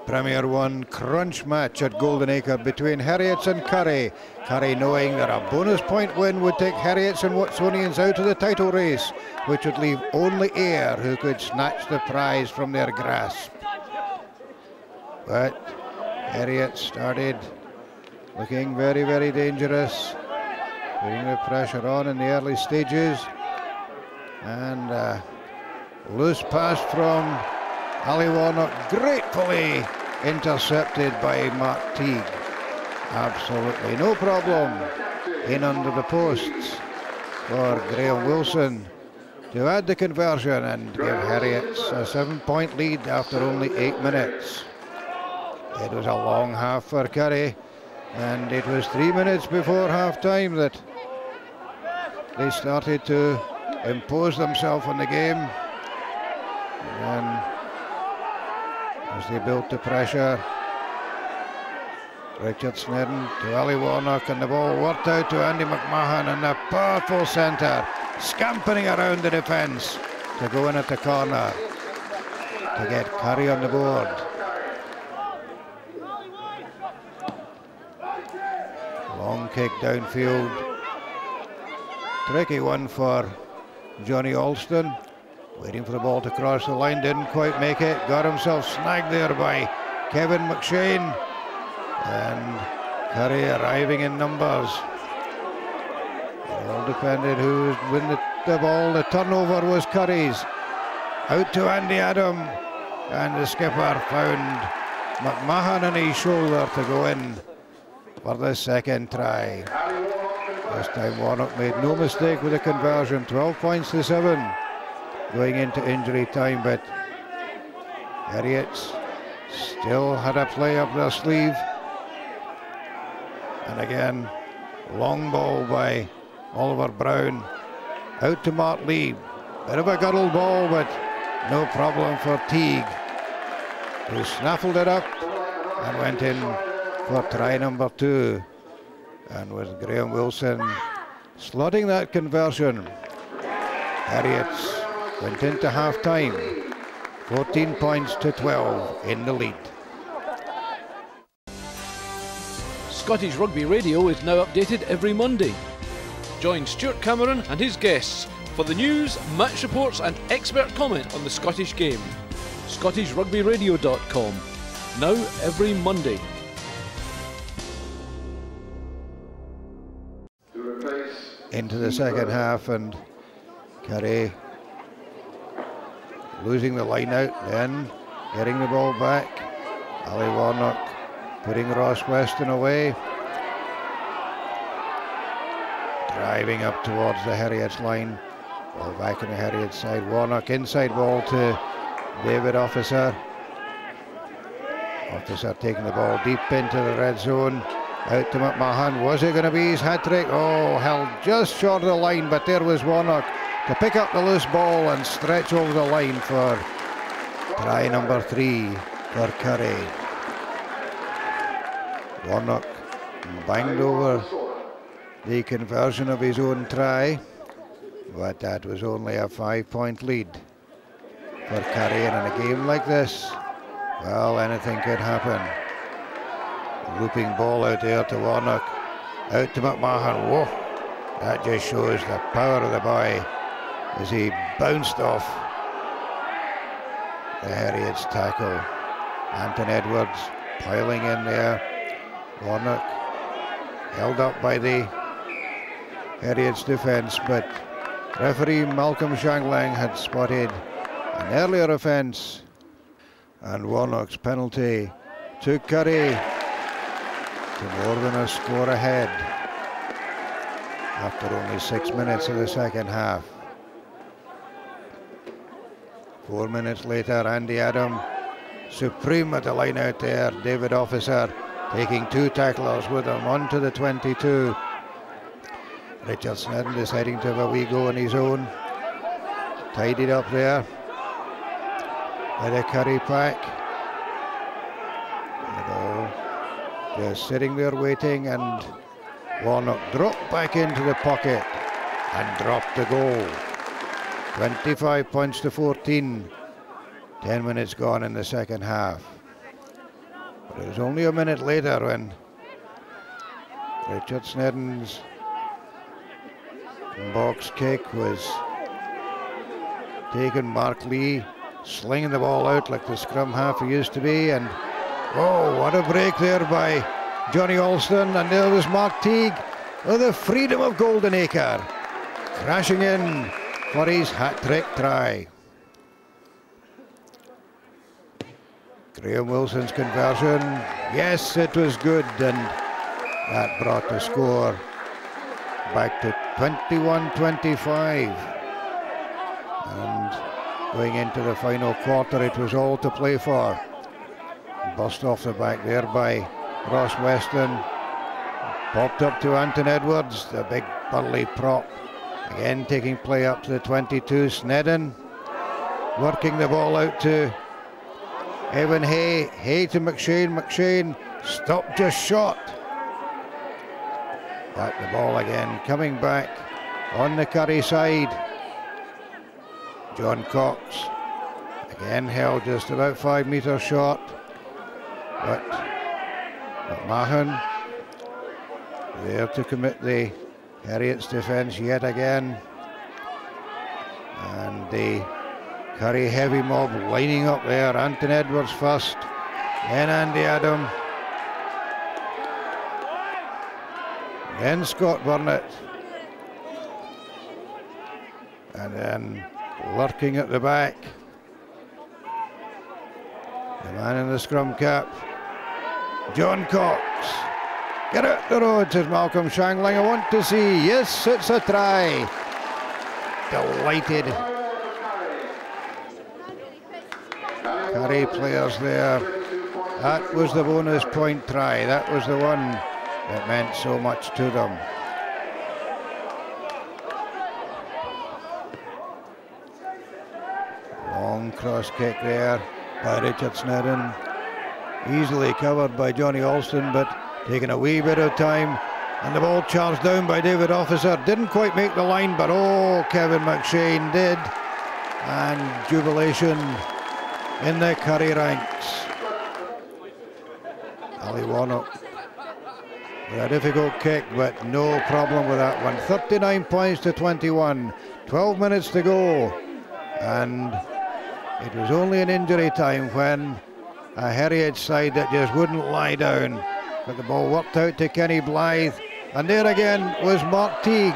Premier 1 crunch match at Goldenacre between Heriot and Currie. Currie knowing that a bonus point win would take Heriot and Watsonians out of the title race, which would leave only Ayr who could snatch the prize from their grasp. But Heriot started looking very, very dangerous, putting the pressure on in the early stages, and loose pass from Ali Warnock, gratefully intercepted by Mark Teague. Absolutely no problem in under the posts for Graham Wilson to add the conversion and give Heriot a 7-point lead after only 8 minutes. It was a long half for Currie, and it was 3 minutes before half-time that they started to impose themselves on the game. And as they built the pressure, Richard Snedden to Ali Warnock, and the ball worked out to Andy McMahon, and a powerful centre scampering around the defence to go in at the corner to get Currie on the board. Long kick downfield, tricky one for Johnny Alston, waiting for the ball to cross the line, didn't quite make it, got himself snagged there by Kevin McShane, and Currie arriving in numbers. It all depended who was winning the ball. The turnover was Currie's. Out to Andy Adam, and the skipper found McMahon on his shoulder to go in for the second try. This time Warnock made no mistake with the conversion, 12 points to 7 going into injury time, but Heriot still had a play up their sleeve. And again, long ball by Oliver Brown, out to Mark Lee. Bit of a guddle ball, but no problem for Teague, who snaffled it up and went in for try number 2. And with Graham Wilson slotting that conversion, Heriot went into half-time 14 points to 12 in the lead. Scottish Rugby Radio is now updated every Monday. Join Stuart Cameron and his guests for the news, match reports and expert comment on the Scottish game. ScottishRugbyRadio.com, now every Monday. Into the second half, and Currie losing the line out, then getting the ball back. Ali Warnock putting Ross Weston away, driving up towards the Heriot's line. Ball back on the Heriot side. Warnock inside ball to David Officer. Officer taking the ball deep into the red zone. Out to McMahon. Was it going to be his hat-trick? Oh, held just short of the line, but there was Warnock to pick up the loose ball and stretch over the line for try number 3 for Currie. Warnock banged over the conversion of his own try, but that was only a 5-point lead for Currie. And in a game like this, well, anything could happen. Looping ball out there to Warnock, out to McMahon. Whoa, that just shows the power of the boy as he bounced off the Heriot's tackle. Anton Edwards piling in there. Warnock held up by the Heriot's defence, but referee Malcolm Shanglang had spotted an earlier offence, and Warnock's penalty took Currie to more than a score ahead after only 6 minutes of the second half. 4 minutes later, Andy Adam supreme at the line out there. David Officer taking 2 tacklers with him onto the 22. Richard Snedden deciding to have a wee go on his own. Tidied up there by the Currie pack. The ball just sitting there waiting, and Warnock dropped back into the pocket and dropped the goal. 25 points to 14. 10 minutes gone in the second half. But it was only a minute later when Richard Snedden's box kick was taken. Mark Lee slinging the ball out like the scrum half he used to be, and oh, what a break there by Johnny Alston, and there was Mark Teague with the freedom of Goldenacre crashing in for his hat-trick try. Graham Wilson's conversion, yes, it was good, and that brought the score back to 21-25. And going into the final quarter, it was all to play for. Bust off the back there by Ross Weston. Popped up to Anton Edwards, the big burly prop. Again taking play up to the 22. Snedden working the ball out to Evan Hay. Hay to McShane. McShane stopped just short. Back the ball again, coming back on the Currie side. John Cox again held just about 5 metres short, but Mahon there to commit the Heriot's defence yet again, and the Currie heavy mob lining up there. Anton Edwards first, then Andy Adam, then Scott Burnett, and then lurking at the back, the man in the scrum cap, John Cox. Get out the road, says Malcolm Shangling. I want to see. Yes, it's a try. Delighted. Currie players there. That was the bonus point try. That was the one that meant so much to them. Long cross kick there by Richard Snedden. Easily covered by Johnny Alston, but taking a wee bit of time. And the ball charged down by David Officer. Didn't quite make the line, but oh, Kevin McShane did. And jubilation in the Currie ranks. Ali Warnock with a difficult kick, but no problem with that one. 39 points to 21. 12 minutes to go. And it was only an injury time when a Heriot side that just wouldn't lie down. But the ball worked out to Kenny Blythe. And there again was Mark Teague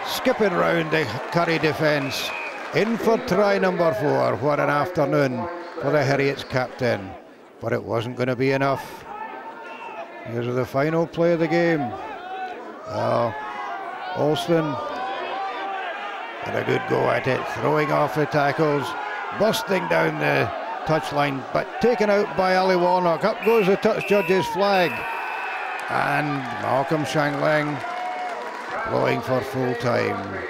skipping round the Currie defence. In for try number 4. What an afternoon for the Heriot's captain. But it wasn't going to be enough. Here's the final play of the game. Alston had a good go at it, throwing off the tackles, busting down the touchline, but taken out by Ali Warnock. Up goes the touch judge's flag. And Malcolm Shangling blowing for full time.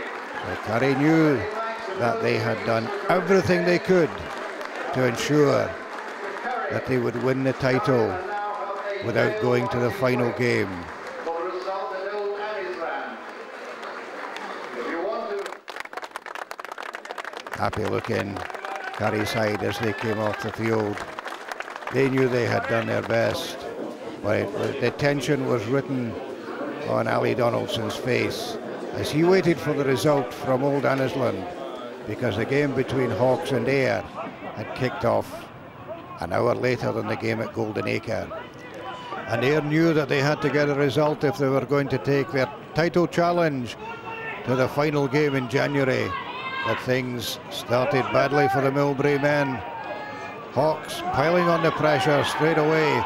So Currie knew that they had done everything they could to ensure that they would win the title without going to the final game. Happy looking Currie side as they came off the field. They knew they had done their best, but the tension was written on Ali Donaldson's face as he waited for the result from Old Annisland, because the game between Hawks and Ayr had kicked off an hour later than the game at Goldenacre. And Ayr knew that they had to get a result if they were going to take their title challenge to the final game in January. But things started badly for the Millbrae men. Hawks piling on the pressure straight away.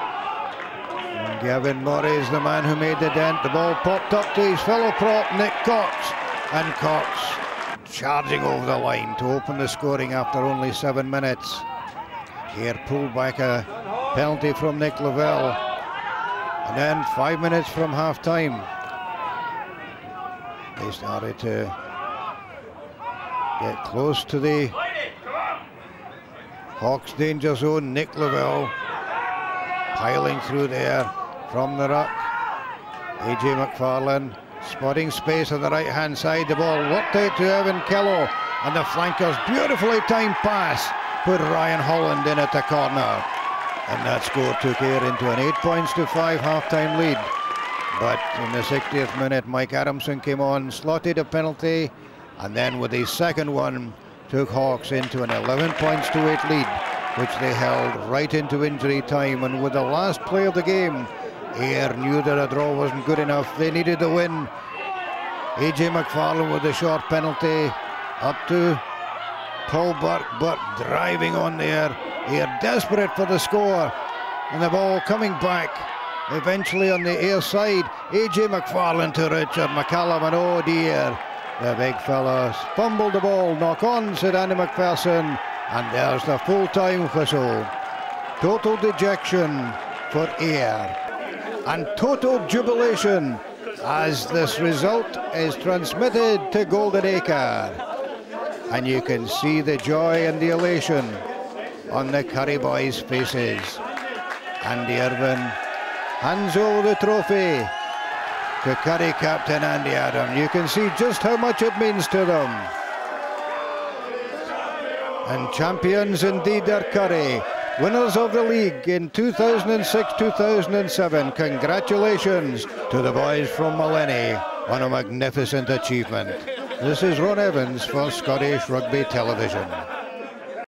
And Gavin Murray is the man who made the dent. The ball popped up to his fellow prop, Nick Cox. And Cox charging over the line to open the scoring after only 7 minutes. Here pulled back a penalty from Nick Lavelle. And then 5 minutes from half time, they started to get close to the Hawks danger zone. Nick Lavelle piling through there from the ruck. AJ McFarlane spotting space on the right hand side. The ball worked out to Evan Kello, and the flanker's beautifully timed pass put Ryan Holland in at the corner. And that score took Ayr into an 8 points to 5 half-time lead. But in the 60th minute, Mike Adamson came on, slotted a penalty, and then with his second one, took Hawks into an 11 points to 8 lead, which they held right into injury time. And with the last play of the game, Ayr knew that a draw wasn't good enough. They needed the win. AJ McFarlane with a short penalty, up to Paul Burke, but driving on there. Ayr desperate for the score, and the ball coming back eventually on the Ayr side. AJ McFarlane to Richard McCallum, and oh dear, the big fella fumbled the ball. Knock on, said Andy McPherson, and there's the full-time whistle. Total dejection for Ayr and total jubilation as this result is transmitted to Goldenacre, and you can see the joy and the elation on the Currie boys' faces. Andy Irvine hands over the trophy to Currie captain Andy Adam. You can see just how much it means to them. And champions indeed are Currie, winners of the league in 2006-2007. Congratulations to the boys from Maleny on a magnificent achievement. This is Ron Evans for Scottish Rugby Television.